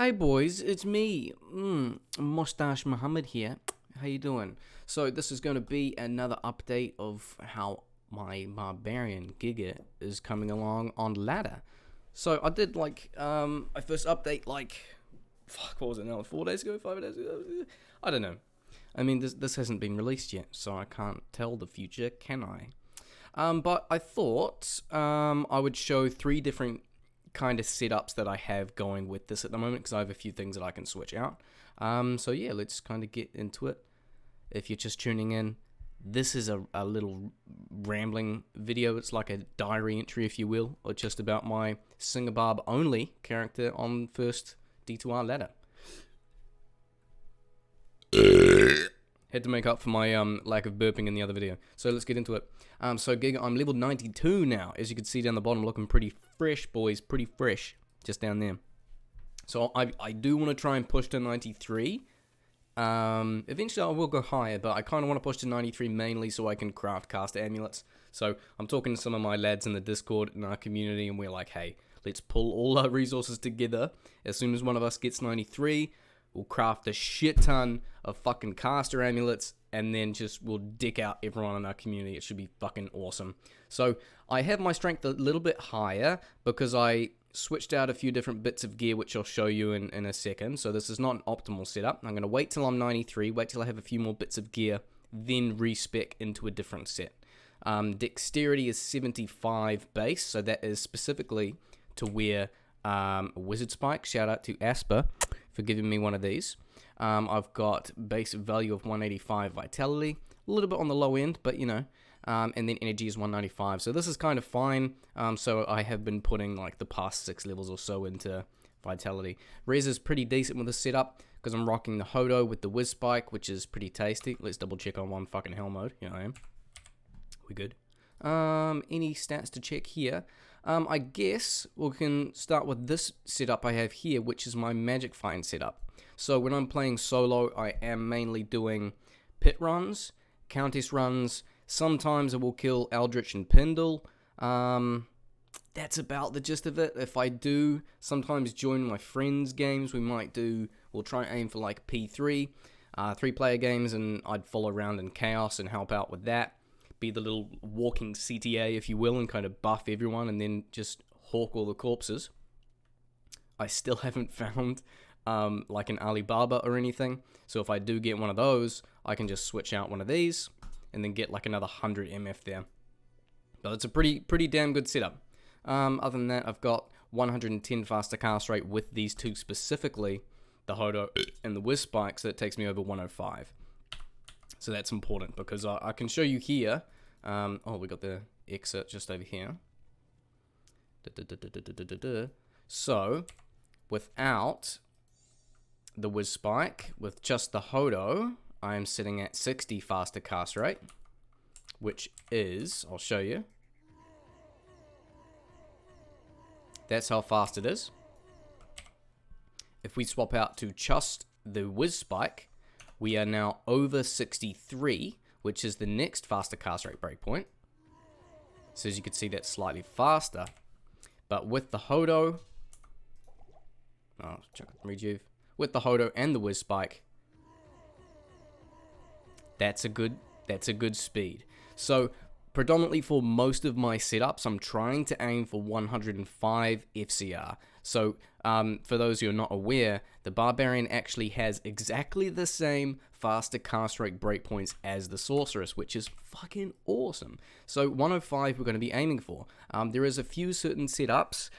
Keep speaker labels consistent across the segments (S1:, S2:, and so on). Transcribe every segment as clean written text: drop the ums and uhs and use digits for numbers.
S1: Hi boys, it's me, Mustache Muhammad here. How you doing? So this is going to be another update of how my Barbarian Giga is coming along on ladder. So I did my first update what was it now, 4 days ago, 5 days ago? I don't know. I mean, this hasn't been released yet, so I can't tell the future, can I? But I thought I would show 3 different kind of setups that I have going with this at the moment, because I have a few things that I can switch out. So yeah, let's kind of get into it. If you're just tuning in, this is a little rambling video. It's like a diary entry, if you will, or just about my Singer Barb only character on first D2R ladder. Had to make up for my lack of burping in the other video. So let's get into it. So Giga, I'm level 92 now. As you can see down the bottom, looking pretty fresh, boys. Pretty fresh. Just down there. So I do want to try and push to 93. Eventually I will go higher, but I kind of want to push to 93 mainly so I can craft caster amulets. So I'm talking to some of my lads in the Discord in our community, and we're like, hey, let's pull all our resources together. As soon as one of us gets 93, we'll craft a shit ton of fucking caster amulets, and then we'll dick out everyone in our community. It should be fucking awesome. So I have my strength a little bit higher because I switched out a few different bits of gear, which I'll show you in a second. So this is not an optimal setup. I'm going to wait till I'm 93, wait till I have a few more bits of gear, then respec into a different set. Dexterity is 75 base, so that is specifically to wear a wizard spike. Shout out to Asper for giving me one of these. I've got base value of 185 vitality, a little bit on the low end, but you know, and then energy is 195, so this is kind of fine. So I have been putting like the past 6 levels or so into vitality. Res is pretty decent with this setup because I'm rocking the Hodo with the Wiz Spike, which is pretty tasty. Let's double check on one fucking Helm mode. Yeah, I am. We good. Any stats to check here? I guess we can start with this setup I have here, which is my Magic Find setup. So when I'm playing solo, I am mainly doing pit runs, Countess runs. Sometimes I will kill Eldritch and Pendle. That's about the gist of it. If I do sometimes join my friends' games, we'll try and aim for like P3, 3-player games, and I'd follow around in Chaos and help out with that. Be the little walking CTA, if you will, and kind of buff everyone and then just hawk all the corpses. I still haven't found like an Alibaba or anything, so if I do get one of those, I can just switch out one of these and then get like another 100 MF there. But it's a pretty damn good setup. Other than that, I've got 110 faster cast rate with these two specifically, the Hodo and the Wiz Spike, so that takes me over 105. So that's important because I can show you here. We got the exit just over here. So without the Wiz Spike, with just the Hodo, I am sitting at 60 faster cast rate, which is, I'll show you. That's how fast it is. If we swap out to just the Wiz Spike, we are now over 63, which is the next faster cast rate breakpoint. So as you can see, that's slightly faster. But with the Hodo, with the Hodo and the Wiz Spike, that's a good speed. So predominantly for most of my setups, I'm trying to aim for 105 FCR. So for those who are not aware, the Barbarian actually has exactly the same faster cast rate breakpoints as the Sorceress, which is fucking awesome. So 105 we're going to be aiming for. There is a few certain setups,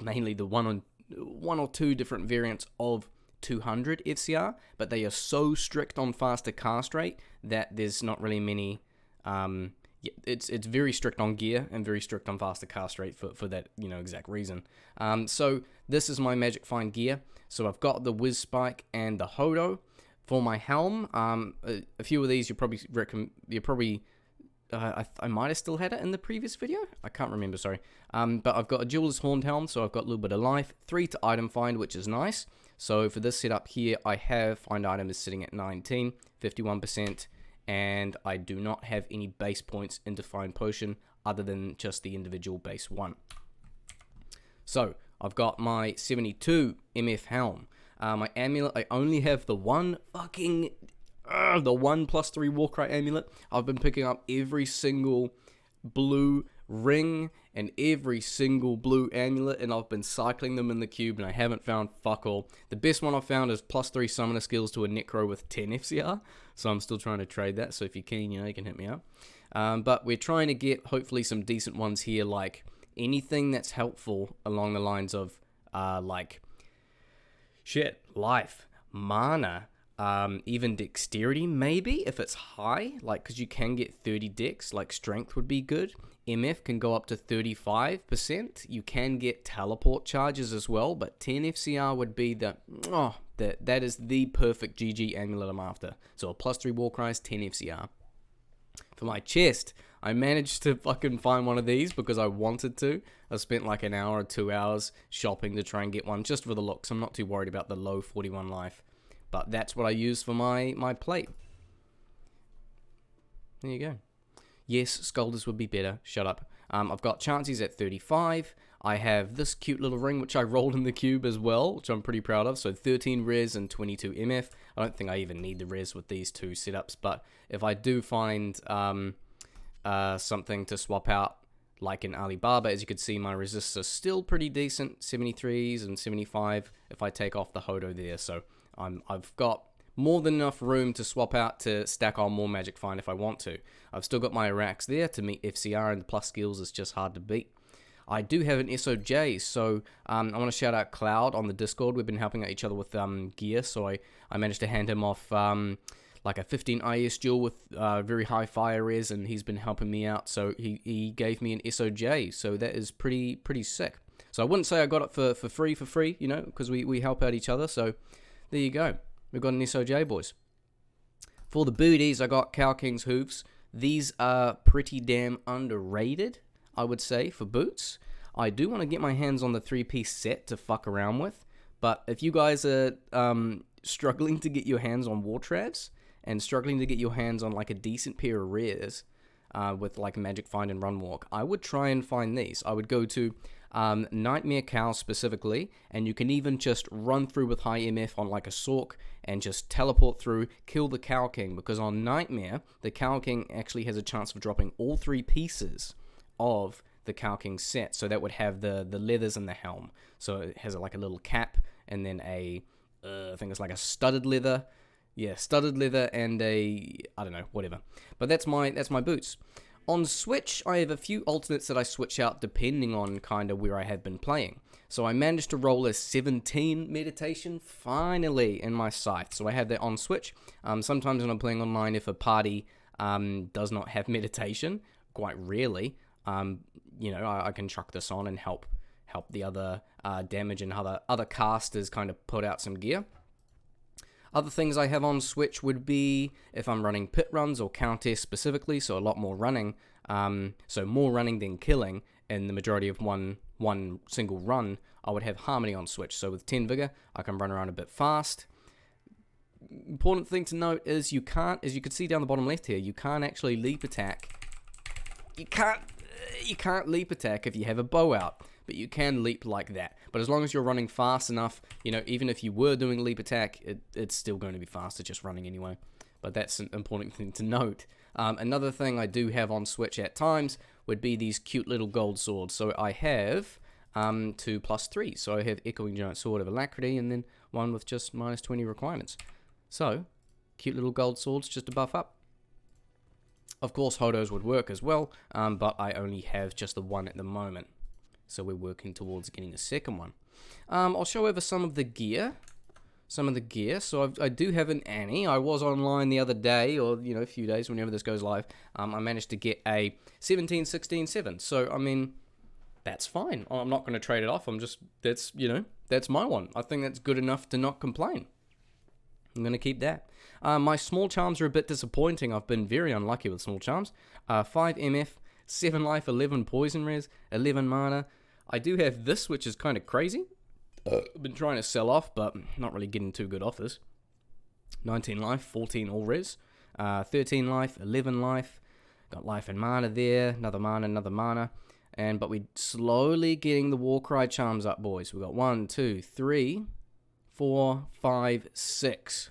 S1: mainly the one or two different variants of 200 FCR, but they are so strict on faster cast rate that there's not really many. It's very strict on gear and very strict on faster cast rate for that exact reason. So this is my Magic Find gear. So I've got the Wiz Spike and the Hodo. For my Helm, a few of these I might have still had it in the previous video. I can't remember, sorry. But I've got a Jeweler's Horned Helm, so I've got a little bit of life. 3 to item find, which is nice. So for this setup here, I have find item is sitting at 19, 51%. And I do not have any base points into Find Potion other than just the individual base 1. So I've got my 72 MF Helm. My amulet, I only have the one fucking... the 1 plus 3 Warcry amulet. I've been picking up every single blue ring and every single blue amulet, and I've been cycling them in the cube, and I haven't found fuck all. The best one I've found is plus 3 summoner skills to a Necro with 10 FCR, so I'm still trying to trade that, so if you're keen, you know, you can hit me up. But we're trying to get, hopefully, some decent ones here, like anything that's helpful along the lines of, like, life, mana, even dexterity, maybe, if it's high, like, because you can get 30 dex, like, strength would be good. MF can go up to 35%. You can get teleport charges as well, but 10 FCR would be that is the perfect GG amulet I'm after. So a plus 3 Warcries, 10 FCR. For my chest, I managed to fucking find one of these because I wanted to. I spent like an hour or 2 hours shopping to try and get one just for the looks. I'm not too worried about the low 41 life. But that's what I use for my plate. There you go. Yes, Scolders would be better. Shut up. I've got Chances at 35. I have this cute little ring, which I rolled in the cube as well, which I'm pretty proud of. So 13 res and 22 MF. I don't think I even need the res with these two setups. But if I do find something to swap out, like in Alibaba, as you can see, my resists are still pretty decent. 73s and 75 if I take off the Hodo there. So I've got more than enough room to swap out to stack on more Magic Find if I want to. I've still got my Iraqs there to meet FCR, and the plus skills is just hard to beat. I do have an SOJ, so I want to shout out Cloud on the Discord. We've been helping out each other with gear, so I managed to hand him off like a 15 IS duel with very high fire res, and he's been helping me out, so he gave me an SOJ, so that is pretty sick. So I wouldn't say I got it for free, you know, because we help out each other, so there you go. We've got an SOJ, boys. For the booties, I got Cow King's Hooves. These are pretty damn underrated, I would say, for boots. I do want to get my hands on the 3-piece set to fuck around with, but if you guys are struggling to get your hands on War Travs and struggling to get your hands on like a decent pair of rares with like Magic Find and Run Walk, I would try and find these. I would go to Nightmare Cow specifically, and you can even just run through with high MF on like a Sork and just teleport through, kill the Cow King, because on Nightmare, the Cow King actually has a chance of dropping all 3 pieces of the Cow King set, so that would have the leathers and the helm. So it has like a little cap, and then I think it's like a studded leather. Yeah, studded leather and I don't know, whatever. But that's my boots. On Switch, I have a few alternates that I switch out depending on kind of where I have been playing. So I managed to roll a 17 meditation finally in my scythe. So I have that on Switch. Sometimes when I'm playing online, if a party does not have meditation, quite rarely, you know, I can chuck this on and help the other damage and other casters kind of put out some gear. Other things I have on Switch would be if I'm running pit runs or countess specifically, so a lot more running, so more running than killing in the majority of one single run, I would have Harmony on Switch. So with 10 Vigor, I can run around a bit fast. Important thing to note is you can't, as you can see down the bottom left here, you can't actually leap attack. You can't leap attack if you have a bow out, but you can leap like that. But as long as you're running fast enough, you know, even if you were doing leap attack, it's still going to be faster just running anyway. But that's an important thing to note. Another thing I do have on Switch at times would be these cute little gold swords. So I have 2 plus 3. So I have Echoing Giant Sword of Alacrity and then one with just minus 20 requirements. So, cute little gold swords just to buff up. Of course, Hodos would work as well, but I only have just the one at the moment. So we're working towards getting the second one. I'll show over some of the gear. So I do have an Annie. I was online the other day, or, you know, a few days, whenever this goes live. I managed to get a 17, 16, 7. So, I mean, that's fine. I'm not going to trade it off. That's my one. I think that's good enough to not complain. I'm going to keep that. My small charms are a bit disappointing. I've been very unlucky with small charms. 5 MF, 7 life, 11 poison res, 11 mana. I do have this, which is kind of crazy. I've been trying to sell off, but not really getting too good offers. 19 life, 14 all res. 13 life, 11 life. Got life and mana there. Another mana. But we're slowly getting the Warcry charms up, boys. We got 1, 2, 3, 4, 5, 6.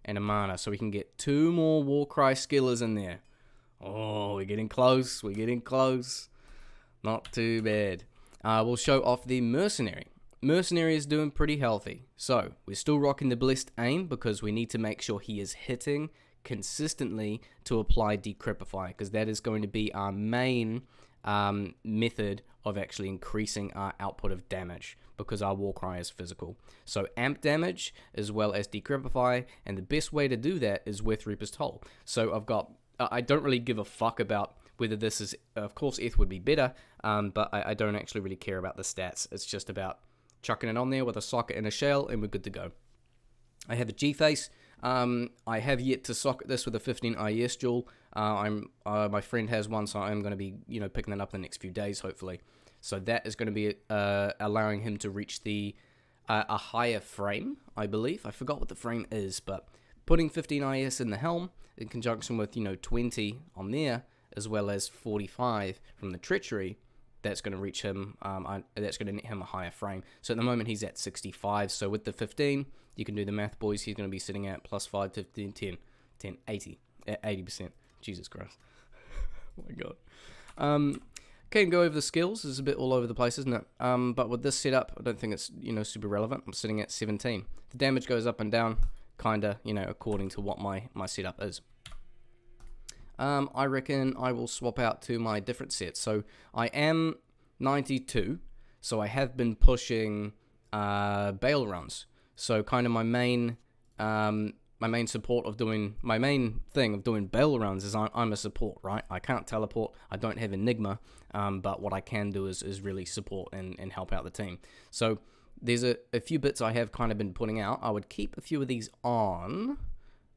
S1: And a mana, so we can get 2 more Warcry skillers in there. Oh, we're getting close. We're getting close. Not too bad. We'll show off the Mercenary. Mercenary is doing pretty healthy. So, we're still rocking the Blessed Aim because we need to make sure he is hitting consistently to apply Decrepify, because that is going to be our main method of actually increasing our output of damage, because our Warcry is physical. So amp damage as well as Decrepify, and the best way to do that is with Reaper's Toll. So I don't really give a fuck about whether this is, of course Eth would be better, but I don't actually really care about the stats. It's just about chucking it on there with a socket and a shell, and we're good to go. I have a G-Face. I have yet to socket this with a 15 IES jewel. My friend has one, so I'm going to be, picking that up in the next few days, hopefully. So that is going to be allowing him to reach a higher frame, I believe. I forgot what the frame is, but putting 15 IES in the Helm in conjunction with 20 on there, as well as 45 from the Treachery, that's going to reach him. That's going to net him a higher frame. So at the moment he's at 65. So with the 15, you can do the math, boys. He's going to be sitting at plus 5, 15, 10, 80 at 80%. Jesus Christ. Oh my god. Can go over the skills. It's a bit all over the place, isn't it? But with this setup, I don't think it's super relevant. I'm sitting at 17. The damage goes up and down, kinda according to what my setup is. I reckon I will swap out to my different sets. So I am 92, so I have been pushing Bale runs. So kind of my main support of doing, my main thing of doing Bale runs is I'm a support, right? I can't teleport, I don't have Enigma, but what I can do is really support and help out the team. So there's a few bits I have kind of been putting out. I would keep a few of these on.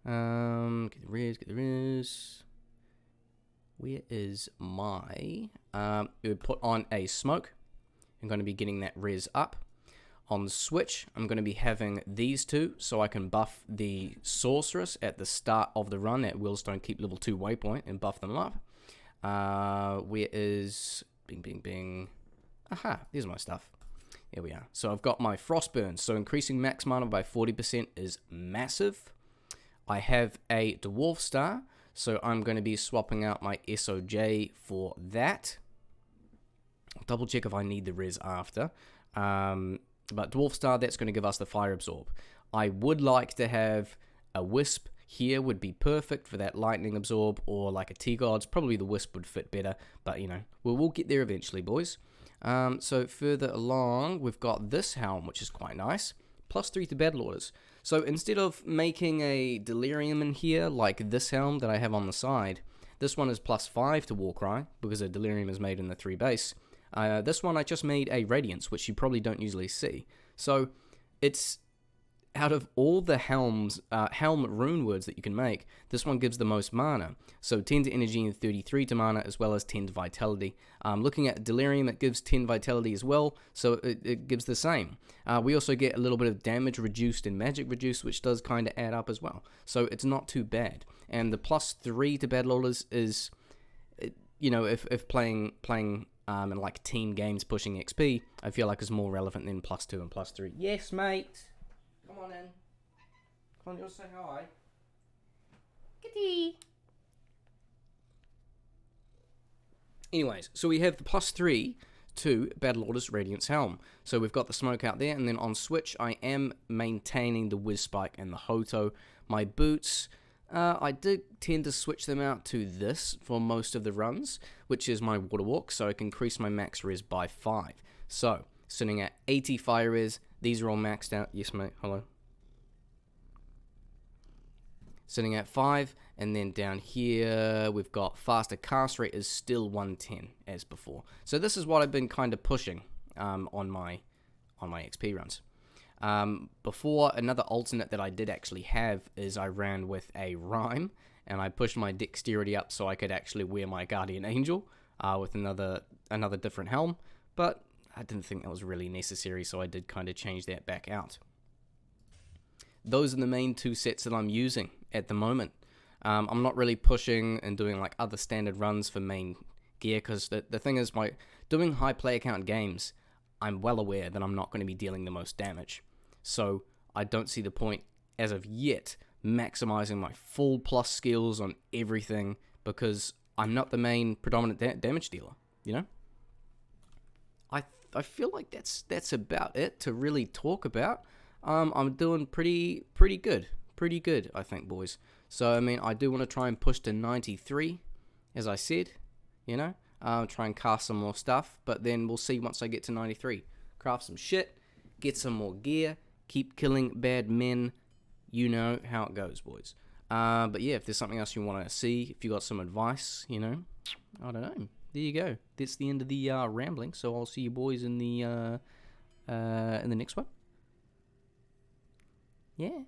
S1: Get the res. Where is my... we would put on a smoke. I'm going to be getting that res up. On the switch, I'm going to be having these two, so I can buff the sorceress at the start of the run at Willstone Keep level 2 waypoint and buff them up. Where is... Bing, bing, bing. Aha, there's my stuff. Here we are. So I've got my Frostburn, so increasing max mana by 40% is massive. I have a Dwarf Star, so I'm going to be swapping out my SOJ for that. I'll double check if I need the res after. But Dwarf Star, that's going to give us the Fire Absorb. I would like to have a Wisp here, would be perfect for that Lightning Absorb, or like a T-Gods. Probably the Wisp would fit better, but we'll get there eventually, boys. So further along, we've got this Helm, which is quite nice. +3 to Battle Orders. So instead of making a Delirium in here, like this Helm that I have on the side, this one is +5 to Warcry, because a Delirium is made in the 3 base. This one I just made a Radiance, which you probably don't usually see. So it's, out of all the Helm rune words that you can make, this one gives the most mana. So 10 to Energy and 33 to mana, as well as 10 to Vitality. Looking at Delirium, it gives 10 Vitality as well, so it gives the same. We also get a little bit of damage reduced and magic reduced, which does kind of add up as well. So it's not too bad. And the +3 to Battle Orders is, if playing in like team games pushing XP, I feel like is more relevant than +2 and +3. Yes, mate. Come on in. Come on, you'll say hi. Kitty. Anyways, so we have the +3 to Battle Orders Radiance Helm. So we've got the smoke out there, and then on switch, I am maintaining the Whiz Spike and the Hoto. My boots, I did tend to switch them out to this for most of the runs, which is my Water Walk, so I can increase my max res by 5. So, sitting at 80 fire res, these are all maxed out. Yes, mate, hello. Sitting at 5, and then down here, we've got faster cast rate is still 110 as before. So this is what I've been kind of pushing on my XP runs. Before, another alternate that I did actually have is I ran with a Rhyme, and I pushed my dexterity up so I could actually wear my Guardian Angel with another different helm, but I didn't think that was really necessary, so I did kind of change that back out. Those are the main two sets that I'm using at the moment. I'm not really pushing and doing like other standard runs for main gear, because the thing is, doing high player count games, I'm well aware that I'm not going to be dealing the most damage. So I don't see the point, as of yet, maximizing my full plus skills on everything, because I'm not the main predominant damage dealer, you know? I feel like that's about it to really talk about. I'm doing pretty good. Pretty good, I think, boys. So, I mean, I do want to try and push to 93, as I said, you know? Try and cast some more stuff, but then we'll see once I get to 93. Craft some shit, get some more gear, keep killing bad men. You know how it goes, boys. But yeah, if there's something else you want to see, if you got some advice, you know, I don't know. There you go. That's the end of the rambling. So I'll see you boys in the next one. Yeah.